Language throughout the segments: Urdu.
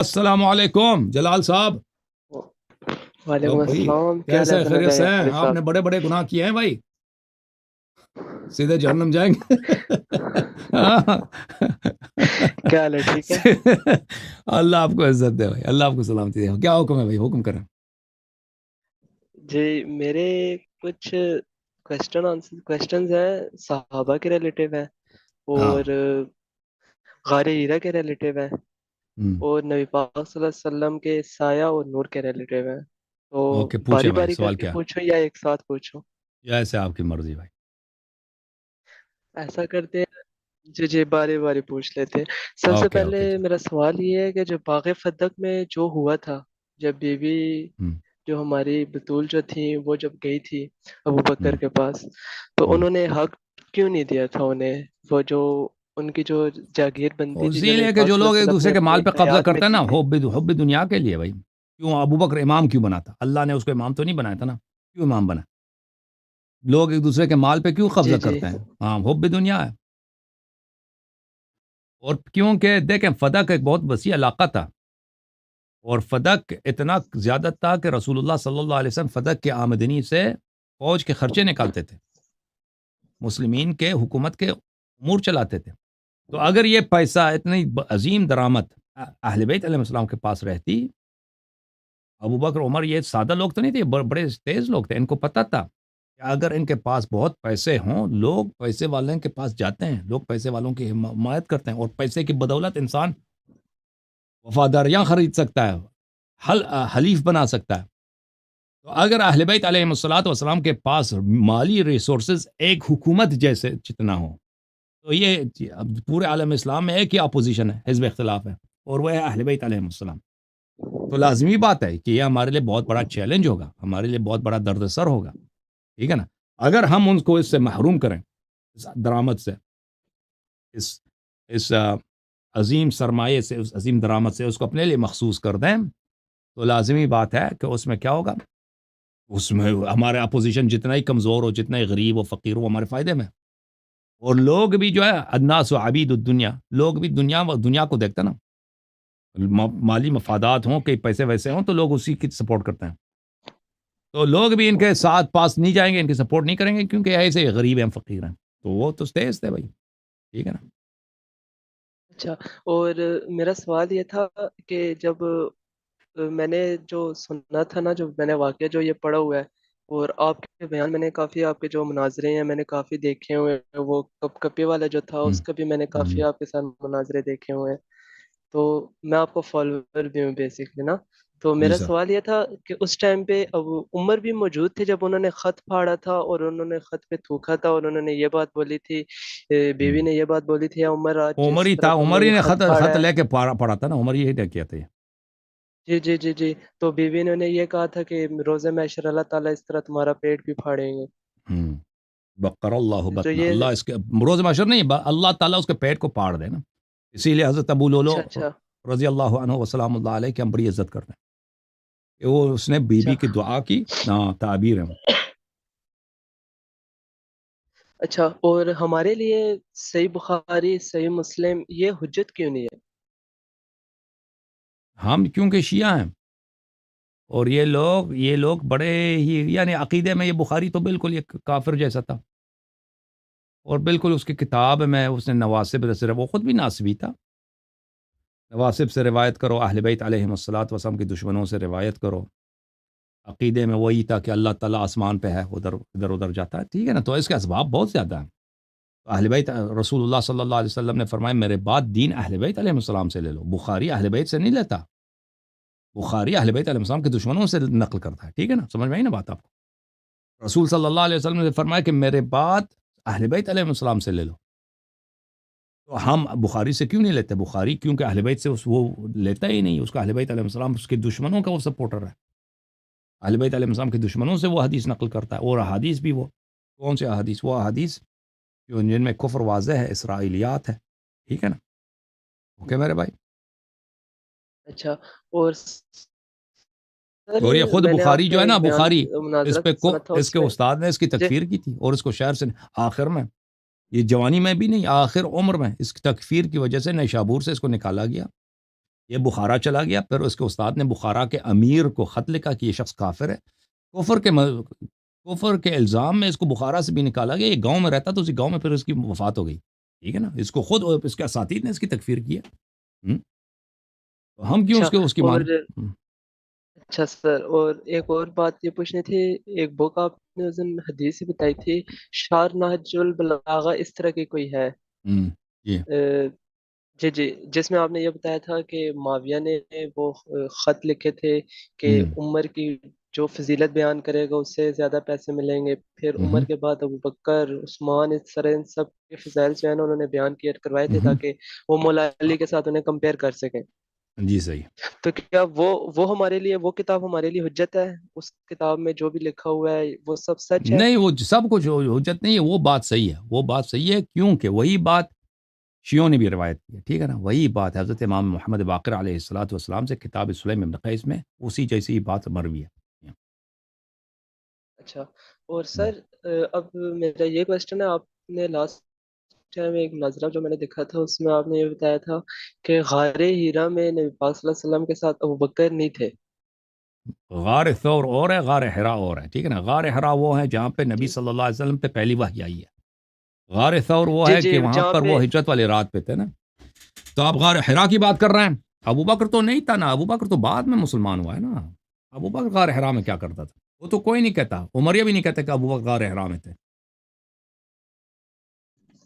السلام علیکم جلال صاحب. وعلیکم بھائی السلام. کیا کیسے حالات ہیں خیریت میرے سے بھائی ہیں؟ عارف آپ صاحب؟ نے بڑے بڑے گناہ کیے ہیں بھائی, سیدھے جہنم جائیں گے. کیا حال ہے؟ ٹھیک ہے. اللہ آپ کو عزت دے بھائی, اللہ آپ کو سلامتی دے. کیا حکم ہے بھائی, حکم کریں. جی میرے کچھ کوشچنز ہیں, صحابہ کے ریلیٹیو ہیں, ہاں. اور غار ہیرا کے ریلیٹیو ہیں, اور نبی پاک صلی اللہ علیہ وسلم کے سایہ اور نور کے ریلیٹیو ہیں. تو اوکے پوچھیں باری بھائی, باری کر سوال کے کیا, پوچھو یا ایک ساتھ پوچھو؟ جیسے آپ کی مرضی بھائی. ایسا کرتے ہیں. جی جی باری باری پوچھ لیتے ہیں. سب سے اوکے پہلے اوکے میرا سوال یہ ہے کہ جو باغ فتق میں جو ہوا تھا, جب بیوی جو ہماری بطول جو تھی وہ جب گئی تھی ابو بکر کے پاس, تو انہوں نے حق کیوں نہیں دیا تھا انہیں؟ وہ جو ان کی جو جاگیر بنتی تھی جو اسی نبی لیے کہ پاک جو صلی لوگ اللہ ایک علیہ وسلم دوسرے نے کے اپنی مال پہ قبضہ حیات میں کرتے ہیں نا, دی تھی. حب دنیا کے لیے بھائی. کیوں ابو بکر امام کیوں بنا تھا؟ اللہ نے اس کو امام تو نہیں بنایا تھا نا, کیوں امام بنا؟ لوگ ایک دوسرے کے مال پہ کیوں قبضہ جی جی کرتے ہیں؟ ہاں, حب دنیا ہے. اور کیونکہ دیکھیں فدق ایک بہت وسیع علاقہ تھا, اور فدق اتنا زیادہ تھا کہ رسول اللہ صلی اللہ علیہ وسلم فدق کے آمدنی سے فوج کے خرچے نکالتے تھے, مسلمین کے حکومت کے امور چلاتے تھے. تو اگر یہ پیسہ اتنی عظیم درآمد اہل بیت علیہ السلام کے پاس رہتی, ابو بکر عمر یہ سادہ لوگ تو نہیں تھے, بڑے تیز لوگ تھے. ان کو پتہ تھا کہ اگر ان کے پاس بہت پیسے ہوں, لوگ پیسے والوں کے پاس جاتے ہیں, لوگ پیسے والوں کی حمایت کرتے ہیں, اور پیسے کی بدولت انسان وفاداریاں خرید سکتا ہے, حلیف بنا سکتا ہے. تو اگر اہل بیت علیہ الصلوۃ والسلام کے پاس مالی ریسورسز ایک حکومت جیسے جتنا ہو, تو یہ پورے عالم اسلام میں ایک ہی اپوزیشن ہے, حزب اختلاف ہے, اور وہ ہے اہل بیت علیہ السلام. تو لازمی بات ہے کہ یہ ہمارے لیے بہت بڑا چیلنج ہوگا, ہمارے لیے بہت بڑا درد سر ہوگا, ٹھیک ہے نا. اگر ہم ان کو اس سے محروم کریں, اس درآمد سے, اس عظیم سرمایے سے, اس عظیم درآمد سے اس کو اپنے لیے مخصوص کر دیں, تو لازمی بات ہے کہ اس میں کیا ہوگا, اس میں ہمارے اپوزیشن جتنا ہی کمزور ہو, جتنا ہی غریب و فقیر ہو, ہمارے فائدے میں. اور لوگ بھی جو ہے الناس و عبید الدنیا, لوگ بھی دنیا کو دیکھتے نا, مالی مفادات ہوں, کئی پیسے ویسے ہوں, تو لوگ اسی کی سپورٹ کرتے ہیں. تو لوگ بھی ان کے ساتھ پاس نہیں جائیں گے, ان کی سپورٹ نہیں کریں گے, کیونکہ ایسے غریب ہیں, فقیر ہیں. تو وہ تو تیز تھے بھائی, ٹھیک ہے نا. اچھا, اور میرا سوال یہ تھا کہ جب میں نے جو سنا تھا نا, جو میں نے واقعہ جو یہ پڑھا ہوا ہے, اور آپ کے بیان میں نے کافی, آپ کے جو مناظرے ہیں میں نے کافی دیکھے ہوئے ہیں, وہ کپ کپی والا جو تھا اس کا بھی میں نے کافی آپ کے ساتھ مناظرے دیکھے ہوئے ہیں, تو میں آپ کو فالوور بھی ہوں بیسکلی نا. تو جی میرا سر. سوال یہ تھا کہ اس ٹائم پہ ابو عمر بھی موجود تھے جب انہوں نے خط پھاڑا تھا, اور انہوں نے خط پہ تھوکا تھا, اور انہوں نے یہ بات بولی تھی, بیوی نے یہ بات بولی تھی, یا عمر آج عمر جس ہی طرح تھا, تم عمر نے ہی یہ نے خط پھاڑا خط ہے. لے کے پڑا تھا نا, عمر ہی کیا تھا یہ. جی جی جی جی. تو بیوی نے انہیں یہ کہا تھا کہ روز محشر اللہ تعالیٰ اس طرح تمہارا پیٹ بھی پھاڑیں گے. بقر اللہ تو بطن, یہ, اللہ اس کے روز محشر نہیں, اللہ تعالیٰ اس کے پیٹ کو پاڑ دے نا. اسی لیے حضرت ابو لولو اچھا اچھا رضی اللہ عنہ وسلام اللہ علیہ کی ہم بڑی عزت کرتے ہیں, کہ وہ اس نے بی اچھا بی کی دعا کی, تعبیر ہے. اچھا. اور ہمارے لیے صحیح بخاری, صحیح مسلم یہ حجت کیوں نہیں ہے؟ ہم کیونکہ شیعہ ہیں, اور یہ لوگ بڑے ہی, یعنی عقیدے میں یہ بخاری تو بالکل ایک کافر جیسا تھا, اور بالکل اس کی کتاب میں اس نے نواسب صرف, وہ خود بھی ناسبی تھا, نواسب سے روایت کرو, اہل بیت علیہم الصلوۃ والسلام کی دشمنوں سے روایت کرو. عقیدے میں وہی تھا کہ اللہ تعالیٰ آسمان پہ ہے, ادھر ادھر جاتا ہے, ٹھیک ہے نا. تو اس کے اسباب بہت زیادہ ہیں. اہل بیت رسول اللہ صلی اللہ علیہ وسلم نے فرمایا میرے بعد دین اہل بیت علیہ السلام سے لے لو. بخاری اہل بیت سے نہیں لیتا, بخاری اہل بیت علیہ السلام کے دشمنوں سے نقل کرتا ہے, ٹھیک ہے نا. سمجھ میں آئی نا بات آپ کو. رسول صلی اللہ علیہ وسلم نے فرمایا کہ میرے بعد اہل بیت علیہ السلام سے لے لو. تو ہم بخاری سے کیوں نہیں لیتے؟ بخاری کیونکہ اہل بیت سے وہ لیتا ہی نہیں, اس کا اہل بیت علیہ السلام اس کے دشمنوں کا وہ سپورٹر ہے. اہل بیت علیہ السلام کے دشمنوں سے وہ حدیث نقل کرتا ہے, اور احادیث بھی وہ کون سے احادیث؟ وہ احادیث جن میں کفر واضح ہے, اسرائیلیات ہے, ٹھیک ہے نا. اوکے میرے بھائی. اچھا. اور سر اور یہ خود میں نے آپ بخاری کا جو ہے نا, ایک بیان بخاری مناظرہ اس پہ سنا تھا, اس اس کے میں استاد نے اس کی جی تکفیر کی تھی, اور اس کو شہر سے آخر میں, یہ جوانی میں بھی نہیں, آخر عمر میں اس کی تکفیر کی وجہ سے نیشابور سے اس کو نکالا گیا. یہ بخارا چلا گیا، پھر اس کے استاد نے بخارا کے امیر کو خط لکھا کہ یہ شخص کافر ہے، کفر کے الزام میں اس کو بخارا سے بھی نکالا گیا، یہ گاؤں میں رہتا تو اسی گاؤں میں پھر اس کی وفات ہو گئی، ٹھیک ہے نا، اس کو خود اس کے اساتید نے اس کی تکفیر کی ہے، تو ہم کیوں اچھا اس کی اور مانیں؟ اچھا سر، اور ایک اور بات یہ پوچھنی تھی، ایک بک آپ نے اس دن حدیث بتائی تھی، شار نہج البلاغہ اس طرح کی کوئی ہے، جی جی جی، جس میں آپ نے یہ بتایا تھا کہ معاویہ نے وہ خط لکھے تھے کہ ہوں عمر کی جو فضیلت بیان کرے گا اس سے زیادہ پیسے ملیں گے، پھر عمر ہوں کے بعد ابو بکر، عثمان، اس طرح ان سب کے فضائل جو ہے نا انہوں نے بیان کیے کروائے تھے ہوں تاکہ وہ مولا علی کے ساتھ انہیں کمپیئر کر سکیں. جی صحیح. تو کیا وہ ہمارے لیے، وہ کتاب ہمارے لیے حجت ہے؟ اس کتاب میں جو بھی لکھا ہوا ہے وہ سب سچ ہے؟ نہیں، وہ سب کچھ حجت نہیں ہے، وہ بات صحیح ہے، وہ بات صحیح ہے، کیونکہ وہی بات شیعوں نے بھی روایت کی ہے، ٹھیک ہے نا، وہی بات ہے حضرت امام محمد باقر علیہ الصلوۃ والسلام سے کتاب سلیم ابن قیس میں اسی جیسی ہی بات مروی ہے. اچھا اور سر، اب میرا یہ کوشچن ہے، آپ نے لاسٹ ٹائم ایک نظرہ جو میں نے دیکھا تھا اس میں آپ نے یہ بتایا تھا کہ غار ہیرا میں نبی پاک صلی اللہ علیہ وسلم کے ساتھ ابو بکر نہیں تھے. غار ثور اور ہے، غار حرا اور ہے، ٹھیک ہے نا، غار حرا وہ ہے جہاں پہ نبی جی صلی اللہ علیہ وسلم پہ پہلی وحی آئی ہے، غار ثور وہ جی ہے جی، کہ وہاں جہاں پر پہ، وہ ہجرت والے رات پہ تھے نا. تو آپ غار حرا کی بات کر رہے ہیں، ابو بکر تو نہیں تھا نا، ابو بکر تو بعد میں مسلمان ہوا ہے نا، ابو بکر غار حرا میں کیا کرتا تھا؟ وہ تو کوئی نہیں کہتا، عمریہ بھی نہیں کہتا کہ ابو بکر غار حرا میں تھے.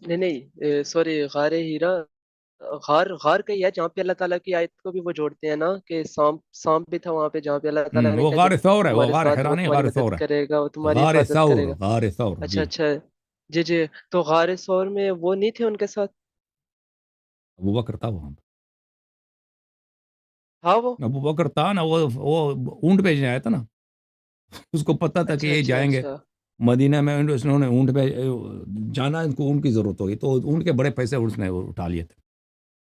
نہیں نہیں، سوری، غار ہیرا، غار کا ہی ہے جہاں پہ اللہ تعالیٰ کی آیت کو بھی وہ جوڑتے ہیں نا کہ سانپ بھی تھا وہاں پہ جہاں پہ اللہ تعالیٰ نے وہ کہا غار جب ثور ہے، وہ تمہارے غار ساتھ حرا وہ نہیں، تمہاری غار ثور مدد ہے، کرے گا، وہ تمہاری غار حفاظت ثور، کرے گا. غار ثور اچھا جی. اچھا، جی جی، تو غار سور میں وہ نہیں تھے ان کے ساتھ؟ ابو بکر تھا وہاں ہاں وہ، پہ، ابو بکر تھا نا، وہ اونٹ پہ آیا تھا نا، اس کو پتہ تھا کہ اچھا یہ اچھا جائیں گے اچھا مدینہ میں، انہوں نے اونٹ پہ جانا، ان کو اونٹ کی ضرورت ہوگی تو اونٹ کے بڑے پیسے اس نے اٹھا لیے تھے،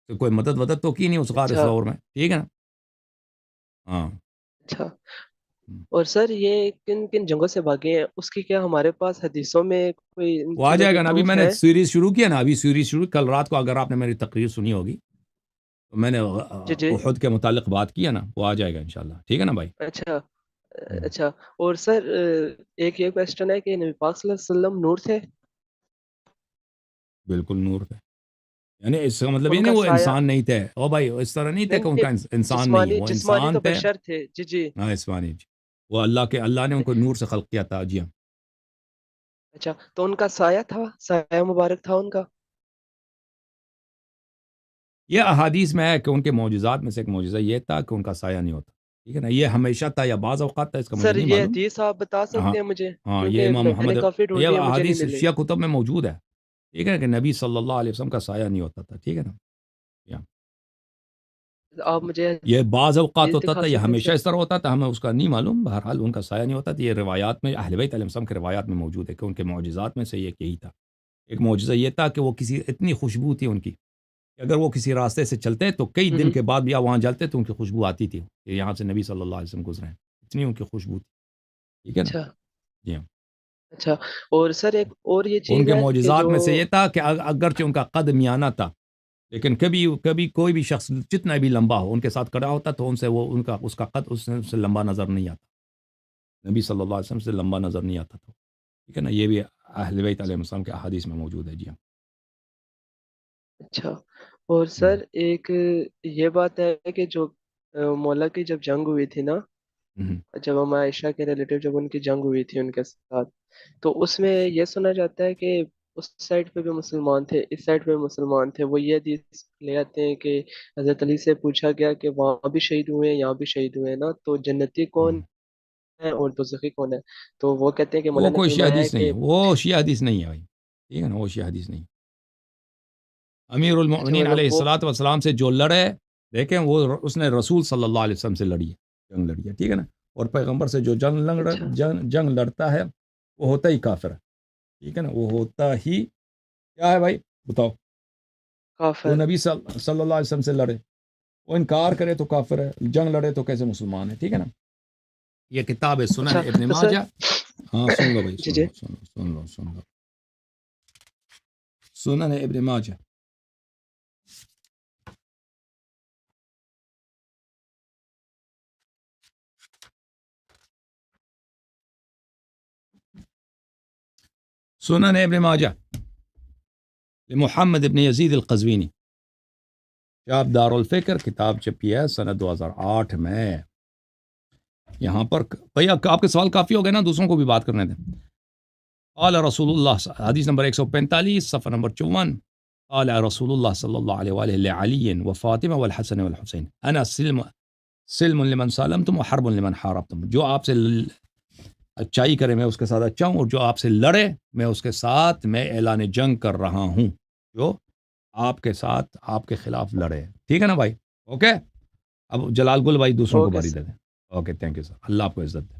تو کوئی مدد تو کی نہیں اس غار اچھا ثور میں، ٹھیک ہے نا. ہاں. اچھا. اور سر یہ کن کن جنگوں سے بھاگے ہیں، اس کی کیا ہمارے پاس حدیثوں میں کوئی ان وہ آ چیزوں جائے کی گا نا، ابھی میں پروف نے ہے؟ سیریز شروع کیا نا، ابھی سیریز شروع کل رات کو، اگر آپ نے میری تقریر سنی ہوگی تو میں نے جی جی. احد کے متعلق بات کیا نا، وہ آ جائے گا انشاءاللہ، ٹھیک ہے نا بھائی. اچھا اچھا. اور سر، ایک یہ کوشچن ہے کہ نبی پاک صلی اللہ علیہ وسلم نور تھے؟ بالکل نور تھے، یعنی اس کا مطلب یہ ان نہیں کا وہ سایہ، انسان نہیں تھے، او بھائی اس طرح نہیں تھے نہیں کہ ان نہیں، کا انسان نہیں ہے، جسمانی وہ جسمانی انسان تو تھے. بشر تھے، جی جی. ہاں اسمانی جی، وہ اللہ نے ان کو نور سے خلق کیا تھا جی ہاں. اچھا تو ان کا سایہ تھا، سایہ مبارک تھا ان کا؟ یہ احادیث میں ہے کہ ان کے معجزات میں سے ایک معجزہ یہ تھا کہ ان کا سایہ نہیں ہوتا، ٹھیک ہے نا، یہ ہمیشہ تھا یا بعض اوقات تھا، اس کا مجھے سر نہیں یہ معلوم. حدیث آپ بتا ہاں سکتے ہیں مجھے، ہاں، یہ کیونکہ امام میں نے محمد، کافی یہ ڈھونڈی ہے، مجھے نہیں احادیث ملی. شیعہ کتب میں موجود ہے، ٹھیک ہے کہ نبی صلی اللہ علیہ وسلم کا سایہ نہیں ہوتا تھا، ٹھیک ہے نا. یا آپ مجھے یہ بعض اوقات حدیث ہوتا دکھا تھا، یہ سکتے ہیں ہمیشہ سر؟ اس طرح ہوتا تھا، ہمیں اس کا نہیں معلوم، بہرحال ان کا سایہ نہیں ہوتا تھا. یہ روایات میں اہل بیت علیہ السلام کے روایات میں موجود ہے کہ ان کے معجزات میں سے ایک یہی تھا. ایک معجزہ یہ تھا کہ وہ کسی اتنی خوشبو تھی ان کی کہ اگر وہ کسی راستے سے چلتے تو کئی دن کے بعد یا وہاں جلتے تو ان کی خوشبو آتی تھی کہ یہاں سے نبی صلی اللہ علیہ وسلم گزرے ہیں، اتنی ان کی خوشبو تھی، ٹھیک ہے نا. اچھا جی ہاں. اچھا. اور سر ایک اور یہ ان چیز کے ہے کہ معجزات جو، میں سے یہ تھا کہ اگرچہ ان کا قد میانہ تھا لیکن کبھی کبھی کوئی بھی شخص جتنا بھی لمبا ہو ان کے ساتھ کھڑا ہوتا تو ان سے وہ اس کا قد اس سے لمبا نظر نہیں آتا، نبی صلی اللہ علیہ وسلم سے لمبا نظر نہیں آتا تھا، ٹھیک ہے نا. یہ بھی اہل بیت علیہ السلام کے احادیث میں موجود ہے جی ہاں. اچھا. اور سر ایک یہ بات ہے کہ جو مولا کی جب جنگ ہوئی تھی نا، ہوں. جب ہم عائشہ کے ریلیٹیو، جب ان کی جنگ ہوئی تھی ان کے ساتھ، تو اس میں یہ سنا جاتا ہے کہ اس سائڈ پہ بھی مسلمان تھے، اس سائڈ پہ بھی مسلمان تھے. وہ یہ حدیث لے آتے ہیں کہ حضرت علی سے پوچھا گیا کہ وہاں بھی شہید ہوئے ہیں، یہاں بھی شہید ہوئے ہیں نا، تو جنتی کون ہے اور دوزخی کون ہے؟ تو وہ کہتے ہیں کہ مولا وہ نے کوئی شیعہ فرمایا ہے حدیث نہیں کہ، ہے، وہ شیعہ حدیث نہیں ہے بھائی، ٹھیک ہے نا، وہ شیعہ حدیث نہیں. امیر اچھا المؤمنین علیہ مطلب وہ، الصلوۃ والسلام سے جو لڑے، دیکھیں وہ اس نے رسول صلی اللہ علیہ وسلم سے لڑی ہے، جنگ لڑی ہے، ٹھیک ہے نا. اور پیغمبر سے جو اچھا جنگ لڑتا ہے وہ ہوتا ہی کافر ہے، ٹھیک ہے نا، وہ ہوتا ہی کیا ہے بھائی بتاؤ. جو کافر. نبی صلی اللہ علیہ وسلم سے لڑے وہ انکار کرے تو کافر ہے، جنگ لڑے تو کیسے مسلمان ہے، ٹھیک ہے نا. یہ کتاب ہے سنن اچھا ابن تو سر، ماجہ. ہاں سن لو بھائی، جی جی، سن لو سنن ابن ماجہ سنن ابن ماجہ محمد ابن یزید القزوینی، شاپ دار الفکر، کتاب چھپی ہے سنہ 2008 میں۔ یہاں پر بھئی آپ کے سوال کافی ہو گئے نا، دوسروں کو بھی بات کرنے دیں۔ قال رسول اللہ، حدیث نمبر 145 صفحہ نمبر 54، قال رسول اللہ صلی اللہ علیہ وآلہ لعلی وفاطمہ والحسن والحسین انا سلم لمن سالمتم وحرب لمن حاربتم، جو آپ سے اچائی کرے میں اس کے ساتھ اچھا ہوں، اور جو آپ سے لڑے میں اس کے ساتھ میں اعلان جنگ کر رہا ہوں، جو آپ کے ساتھ آپ کے خلاف لڑے۔ ٹھیک ہے نا بھائی؟ اوکے، اب جلال گل بھائی دوسروں کو اوکے باری سر۔ دے دیں۔ اوکے، تھینک یو سر، اللہ آپ کو عزت دے۔